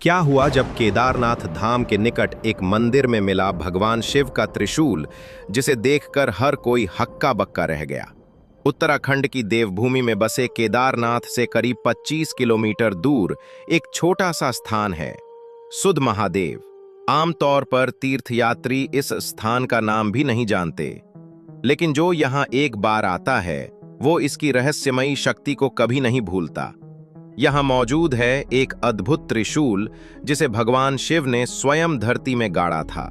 क्या हुआ जब केदारनाथ धाम के निकट एक मंदिर में मिला भगवान शिव का त्रिशूल, जिसे देखकर हर कोई हक्का बक्का रह गया। उत्तराखंड की देवभूमि में बसे केदारनाथ से करीब 25 किलोमीटर दूर एक छोटा सा स्थान है, सुध महादेव। आमतौर पर तीर्थयात्री इस स्थान का नाम भी नहीं जानते, लेकिन जो यहाँ एक बार आता है वो इसकी रहस्यमयी शक्ति को कभी नहीं भूलता। यहाँ मौजूद है एक अद्भुत त्रिशूल, जिसे भगवान शिव ने स्वयं धरती में गाड़ा था।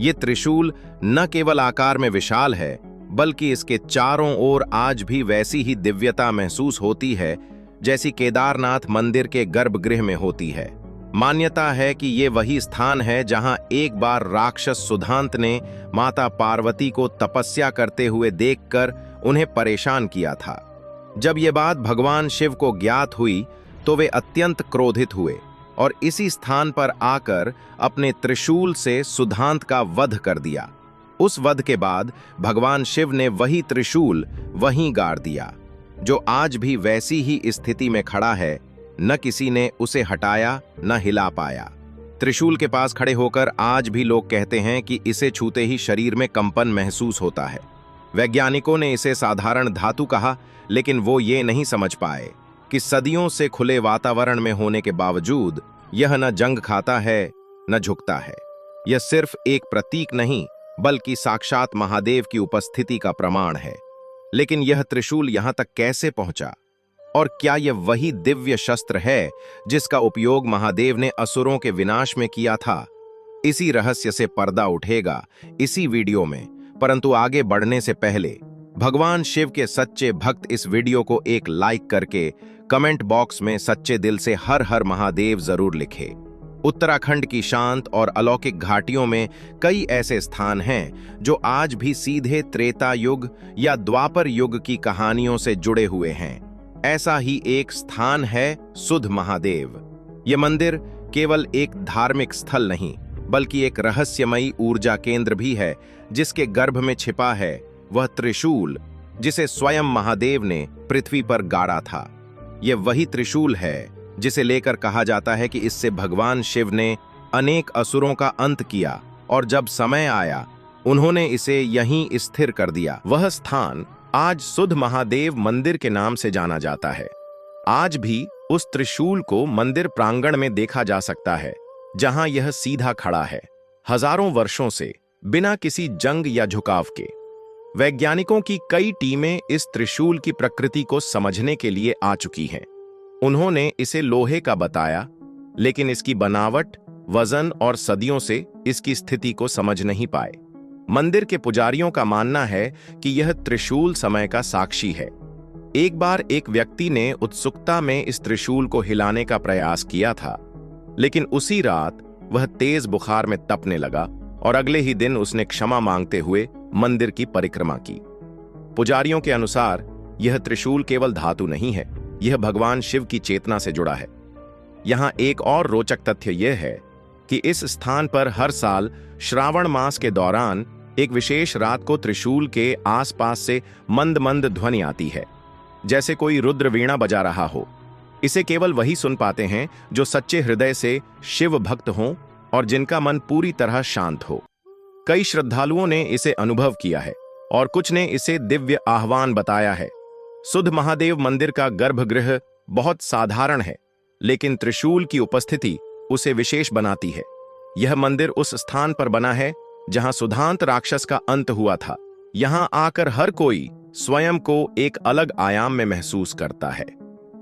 ये त्रिशूल न केवल आकार में विशाल है, बल्कि इसके चारों ओर आज भी वैसी ही दिव्यता महसूस होती है जैसी केदारनाथ मंदिर के गर्भगृह में होती है। मान्यता है कि ये वही स्थान है जहां एक बार राक्षस सुधांत ने माता पार्वती को तपस्या करते हुए देखकर उन्हें परेशान किया था। जब ये बात भगवान शिव को ज्ञात हुई तो वे अत्यंत क्रोधित हुए और इसी स्थान पर आकर अपने त्रिशूल से सुधांत का वध कर दिया। उस वध के बाद भगवान शिव ने वही त्रिशूल वहीं गाड़ दिया, जो आज भी वैसी ही स्थिति में खड़ा है। न किसी ने उसे हटाया न हिला पाया। त्रिशूल के पास खड़े होकर आज भी लोग कहते हैं कि इसे छूते ही शरीर में कंपन महसूस होता है। वैज्ञानिकों ने इसे साधारण धातु कहा, लेकिन वो ये नहीं समझ पाए कि सदियों से खुले वातावरण में होने के बावजूद यह न जंग खाता है न झुकता है। यह सिर्फ एक प्रतीक नहीं, बल्कि साक्षात महादेव की उपस्थिति का प्रमाण है। लेकिन यह त्रिशूल यहां तक कैसे पहुंचा, और क्या यह वही दिव्य शस्त्र है जिसका उपयोग महादेव ने असुरों के विनाश में किया था? इसी रहस्य से पर्दा उठेगा इसी वीडियो में। परंतु आगे बढ़ने से पहले भगवान शिव के सच्चे भक्त इस वीडियो को एक लाइक करके कमेंट बॉक्स में सच्चे दिल से हर हर महादेव जरूर लिखे। उत्तराखंड की शांत और अलौकिक घाटियों में कई ऐसे स्थान हैं जो आज भी सीधे त्रेता युग या द्वापर युग की कहानियों से जुड़े हुए हैं। ऐसा ही एक स्थान है सुध महादेव। यह मंदिर केवल एक धार्मिक स्थल नहीं, बल्कि एक रहस्यमयी ऊर्जा केंद्र भी है, जिसके गर्भ में छिपा है वह त्रिशूल जिसे स्वयं महादेव ने पृथ्वी पर गाड़ा था। यह वही त्रिशूल है जिसे लेकर कहा जाता है कि इससे भगवान शिव ने अनेक असुरों का अंत किया, और जब समय आया उन्होंने इसे यहीं स्थिर कर दिया। वह स्थान आज सुध महादेव मंदिर के नाम से जाना जाता है। आज भी उस त्रिशूल को मंदिर प्रांगण में देखा जा सकता है, जहां यह सीधा खड़ा है, हजारों वर्षों से, बिना किसी जंग या झुकाव के। वैज्ञानिकों की कई टीमें इस त्रिशूल की प्रकृति को समझने के लिए आ चुकी हैं। उन्होंने इसे लोहे का बताया, लेकिन इसकी बनावट, वजन और सदियों से इसकी स्थिति को समझ नहीं पाए। मंदिर के पुजारियों का मानना है कि यह त्रिशूल समय का साक्षी है। एक बार एक व्यक्ति ने उत्सुकता में इस त्रिशूल को हिलाने का प्रयास किया था, लेकिन उसी रात वह तेज बुखार में तपने लगा और अगले ही दिन उसने क्षमा मांगते हुए मंदिर की परिक्रमा की। पुजारियों के अनुसार यह त्रिशूल केवल धातु नहीं है, यह भगवान शिव की चेतना से जुड़ा है। यहां एक और रोचक तथ्य यह है कि इस स्थान पर हर साल श्रावण मास के दौरान एक विशेष रात को त्रिशूल के आसपास से मंद मंद ध्वनि आती है, जैसे कोई रुद्र वीणा बजा रहा हो। इसे केवल वही सुन पाते हैं जो सच्चे हृदय से शिव भक्त हों और जिनका मन पूरी तरह शांत हो। कई श्रद्धालुओं ने इसे अनुभव किया है और कुछ ने इसे दिव्य आह्वान बताया है। सुध महादेव मंदिर का गर्भगृह बहुत साधारण है, लेकिन त्रिशूल की उपस्थिति उसे विशेष बनाती है। यह मंदिर उस स्थान पर बना है जहां सुधांत राक्षस का अंत हुआ था। यहां आकर हर कोई स्वयं को एक अलग आयाम में महसूस करता है।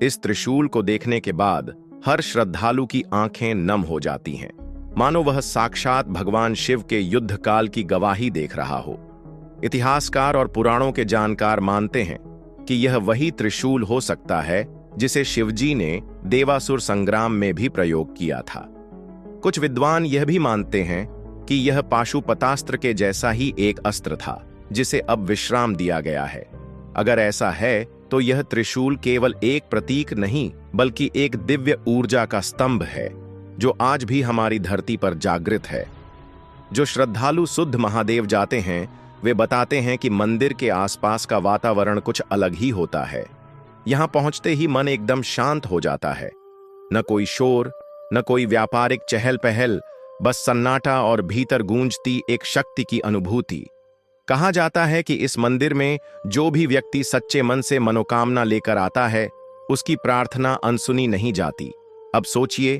इस त्रिशूल को देखने के बाद हर श्रद्धालु की आंखें नम हो जाती हैं, मानो वह साक्षात भगवान शिव के युद्ध काल की गवाही देख रहा हो। इतिहासकार और पुराणों के जानकार मानते हैं कि यह वही त्रिशूल हो सकता है जिसे शिवजी ने देवासुर संग्राम में भी प्रयोग किया था। कुछ विद्वान यह भी मानते हैं कि यह पाशुपतास्त्र के जैसा ही एक अस्त्र था, जिसे अब विश्राम दिया गया है। अगर ऐसा है तो यह त्रिशूल केवल एक प्रतीक नहीं, बल्कि एक दिव्य ऊर्जा का स्तंभ है, जो आज भी हमारी धरती पर जागृत है। जो श्रद्धालु सुध महादेव जाते हैं वे बताते हैं कि मंदिर के आसपास का वातावरण कुछ अलग ही होता है। यहां पहुंचते ही मन एकदम शांत हो जाता है। न कोई शोर, न कोई व्यापारिक चहल पहल, बस सन्नाटा और भीतर गूंजती एक शक्ति की अनुभूति। कहा जाता है कि इस मंदिर में जो भी व्यक्ति सच्चे मन से मनोकामना लेकर आता है, उसकी प्रार्थना अनसुनी नहीं जाती। अब सोचिए,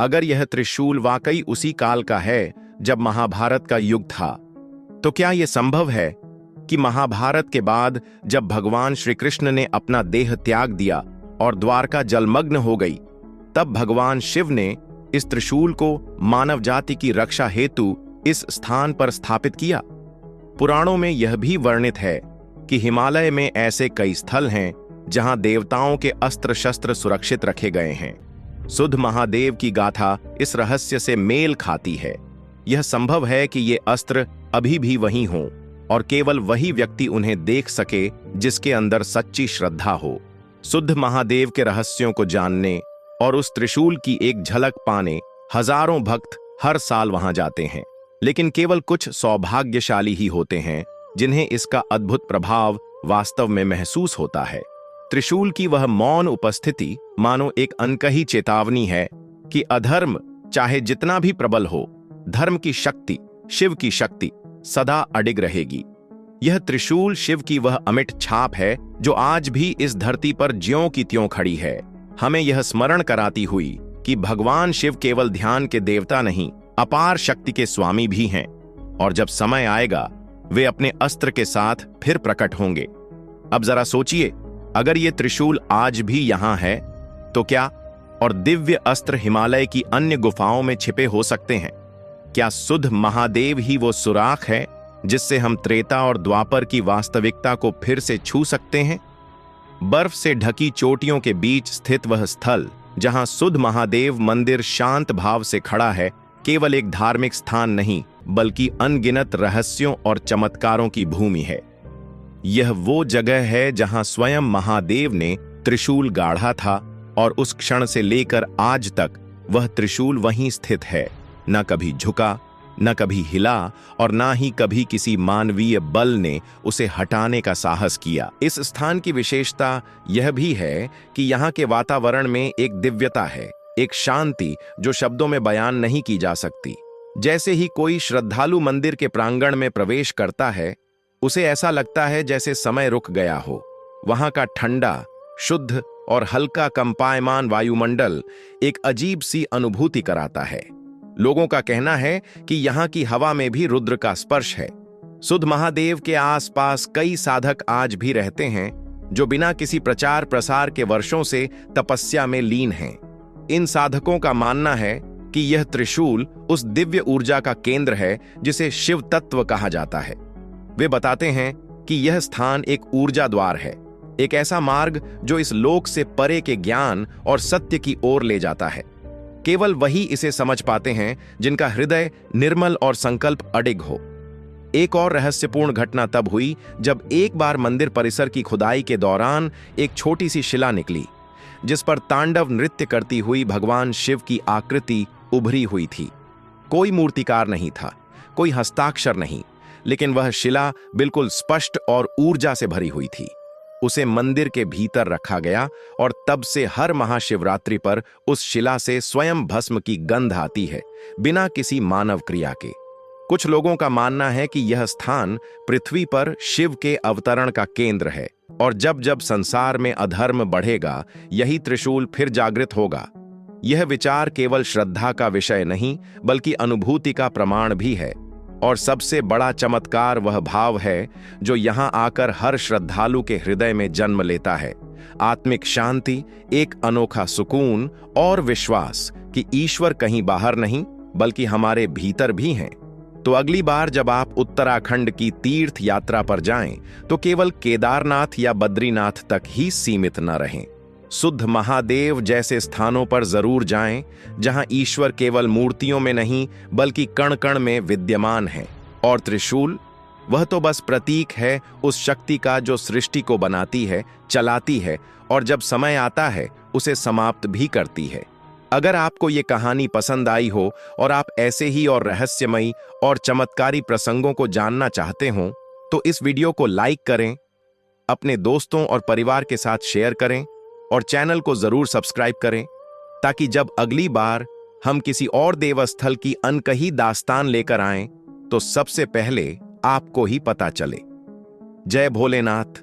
अगर यह त्रिशूल वाकई उसी काल का है जब महाभारत का युग था, तो क्या यह संभव है कि महाभारत के बाद जब भगवान श्री कृष्ण ने अपना देह त्याग दिया और द्वारका जलमग्न हो गई, तब भगवान शिव ने इस त्रिशूल को मानव जाति की रक्षा हेतु इस स्थान पर स्थापित किया। पुराणों में यह भी वर्णित है कि हिमालय में ऐसे कई स्थल हैं जहां देवताओं के अस्त्र शस्त्र सुरक्षित रखे गए हैं। सुध महादेव की गाथा इस रहस्य से मेल खाती है। यह संभव है कि ये अस्त्र अभी भी वहीं हों और केवल वही व्यक्ति उन्हें देख सके जिसके अंदर सच्ची श्रद्धा हो। सुध महादेव के रहस्यों को जानने और उस त्रिशूल की एक झलक पाने हजारों भक्त हर साल वहां जाते हैं, लेकिन केवल कुछ सौभाग्यशाली ही होते हैं जिन्हें इसका अद्भुत प्रभाव वास्तव में महसूस होता है। त्रिशूल की वह मौन उपस्थिति मानो एक अनकही चेतावनी है कि अधर्म चाहे जितना भी प्रबल हो, धर्म की शक्ति, शिव की शक्ति सदा अडिग रहेगी। यह त्रिशूल शिव की वह अमिट छाप है जो आज भी इस धरती पर ज्यों की त्यों खड़ी है, हमें यह स्मरण कराती हुई कि भगवान शिव केवल ध्यान के देवता नहीं, अपार शक्ति के स्वामी भी हैं, और जब समय आएगा वे अपने अस्त्र के साथ फिर प्रकट होंगे। अब जरा सोचिए, अगर ये त्रिशूल आज भी यहां है तो क्या और दिव्य अस्त्र हिमालय की अन्य गुफाओं में छिपे हो सकते हैं? क्या सुध महादेव ही वो सुराख है जिससे हम त्रेता और द्वापर की वास्तविकता को फिर से छू सकते हैं? बर्फ से ढकी चोटियों के बीच स्थित वह स्थल जहां सुध महादेव मंदिर शांत भाव से खड़ा है, केवल एक धार्मिक स्थान नहीं बल्कि अनगिनत रहस्यों और चमत्कारों की भूमि है। यह वो जगह है जहां स्वयं महादेव ने त्रिशूल गाढ़ा था और उस क्षण से लेकर आज तक वह त्रिशूल वहीं स्थित है, न कभी झुका, न कभी हिला और न ही कभी किसी मानवीय बल ने उसे हटाने का साहस किया। इस स्थान की विशेषता यह भी है कि यहाँ के वातावरण में एक दिव्यता है, एक शांति जो शब्दों में बयान नहीं की जा सकती। जैसे ही कोई श्रद्धालु मंदिर के प्रांगण में प्रवेश करता है, उसे ऐसा लगता है जैसे समय रुक गया हो। वहां का ठंडा, शुद्ध और हल्का कंपायमान वायुमंडल एक अजीब सी अनुभूति कराता है। लोगों का कहना है कि यहाँ की हवा में भी रुद्र का स्पर्श है। सुध महादेव के आसपास कई साधक आज भी रहते हैं जो बिना किसी प्रचार प्रसार के वर्षों से तपस्या में लीन हैं। इन साधकों का मानना है कि यह त्रिशूल उस दिव्य ऊर्जा का केंद्र है जिसे शिव तत्व कहा जाता है। वे बताते हैं कि यह स्थान एक ऊर्जा द्वार है, एक ऐसा मार्ग जो इस लोक से परे के ज्ञान और सत्य की ओर ले जाता है। केवल वही इसे समझ पाते हैं जिनका हृदय निर्मल और संकल्प अडिग हो। एक और रहस्यपूर्ण घटना तब हुई जब एक बार मंदिर परिसर की खुदाई के दौरान एक छोटी सी शिला निकली जिस पर तांडव नृत्य करती हुई भगवान शिव की आकृति उभरी हुई थी। कोई मूर्तिकार नहीं था, कोई हस्ताक्षर नहीं, लेकिन वह शिला बिल्कुल स्पष्ट और ऊर्जा से भरी हुई थी। उसे मंदिर के भीतर रखा गया और तब से हर महाशिवरात्रि पर उस शिला से स्वयं भस्म की गंध आती है, बिना किसी मानव क्रिया के। कुछ लोगों का मानना है कि यह स्थान पृथ्वी पर शिव के अवतरण का केंद्र है और जब जब संसार में अधर्म बढ़ेगा, यही त्रिशूल फिर जागृत होगा। यह विचार केवल श्रद्धा का विषय नहीं बल्कि अनुभूति का प्रमाण भी है। और सबसे बड़ा चमत्कार वह भाव है जो यहाँ आकर हर श्रद्धालु के हृदय में जन्म लेता है। आत्मिक शांति, एक अनोखा सुकून और विश्वास कि ईश्वर कहीं बाहर नहीं बल्कि हमारे भीतर भी हैं। तो अगली बार जब आप उत्तराखंड की तीर्थ यात्रा पर जाएं, तो केवल केदारनाथ या बद्रीनाथ तक ही सीमित न रहें। सुध महादेव जैसे स्थानों पर जरूर जाएं, जहां ईश्वर केवल मूर्तियों में नहीं बल्कि कण कण में विद्यमान है। और त्रिशूल, वह तो बस प्रतीक है उस शक्ति का जो सृष्टि को बनाती है, चलाती है और जब समय आता है उसे समाप्त भी करती है। अगर आपको ये कहानी पसंद आई हो और आप ऐसे ही और रहस्यमयी और चमत्कारी प्रसंगों को जानना चाहते हो, तो इस वीडियो को लाइक करें, अपने दोस्तों और परिवार के साथ शेयर करें और चैनल को जरूर सब्सक्राइब करें ताकि जब अगली बार हम किसी और देवस्थल की अनकही दास्तान लेकर आएं तो सबसे पहले आपको ही पता चले। जय भोलेनाथ।